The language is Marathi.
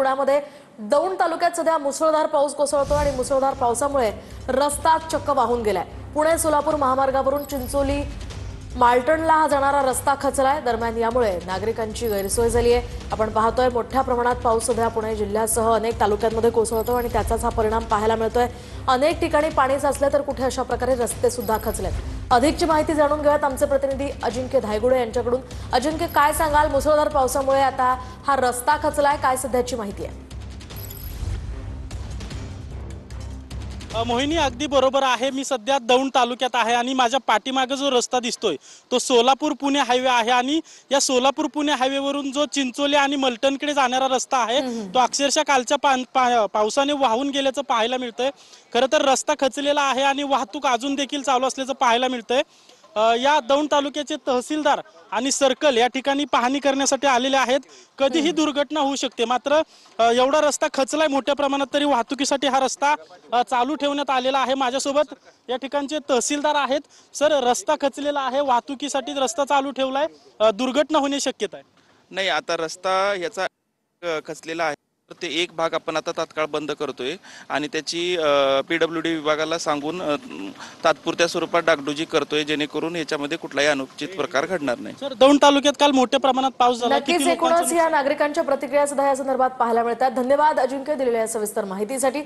पुण्यामध्ये दौंड तालुक्यात सध्या मुसळधार पाऊस कोसळतो आणि मुसळधार पावसामुळे रस्ता चक्क वाहून गेलाय। पुणे सोलापूर महामार्गावरून चिंचोली मालटणला हा जाणारा रस्ता खचलाय। दरम्यान यामुळे नागरिकांची गैरसोय झाली आहे। आपण पाहतोय मोठ्या प्रमाणात पाऊस सध्या पुणे जिल्ह्यासह अनेक तालुक्यांमध्ये कोसळतो आणि त्याचाच हा परिणाम पाहायला मिळतोय। अनेक ठिकाणी पाणी साचले तर कुठे अशा प्रकारे रस्ते सुद्धा खचलेत। अधिकची माहिती जाणून घेऊयात आमचे प्रतिनिधी अजिंक्य धायगुडे यांच्याकडून। अजिंक्य, काय सांगाल, मुसळधार पावसामुळे आता हा रस्ता खचलाय, काय सध्याची माहिती आहे? मोहिनी, अगदी बरोबर आहे। मी सध्या दौंड तालुक्यात आहे आणि माझ्या पाठीमागे जो रस्ता दिसतोय तो सोलापूर पुणे हायवे आहे आणि या सोलापूर पुणे हायवेवरून जो चिंचोली आणि मलटणकडे जाणारा रस्ता आहे तो अक्षरशः कालच्या पावसाने वाहून गेल्याचं पाहायला मिळतंय। खरं तर रस्ता खचलेला आहे आणि वाहतूक अजून देखील चालू असल्याचं पाहायला मिळतंय। या दौंड तालुक्याचे तहसीलदार आणि सर्कल या ठिकाणी पाहणी करण्यासाठी आलेले आहेत। कधीही दुर्घटना होऊ शकते, मात्र एवढा रस्ता खचलाय मोठ्या प्रमाणात तरी वाहतुकीसाठी हा रस्ता चालू ठेवण्यात आलेला आहे। माझ्यासोबत या ठिकाणचे तहसीलदार आहेत। सर, रस्ता खचलेला आहे, वाहतुकीसाठी रस्ता चालू ठेवलाय, दुर्घटना होण्याची शक्यता आहे? नाही, आता रस्ता याचा खचलेला आहे, तर ते एक भाग आपण आता तात्काळ बंद करतोय आणि त्याची PWD विभागाला सांगून तात्पुरत्या स्वरूपात डागडुजी करतोय, जेणेकरून याच्यामध्ये कुठलाही अनुचित प्रकार घडणार नाही। सर, दौंड तालुक्यात काल मोठ्या प्रमाणात पाऊस झाला, नक्कीच एकूणच या नागरिकांच्या प्रतिक्रिया सुद्धा या संदर्भात पाहायला मिळतात। धन्यवाद अजिंक्य, दिलेल्या सविस्तर माहितीसाठी।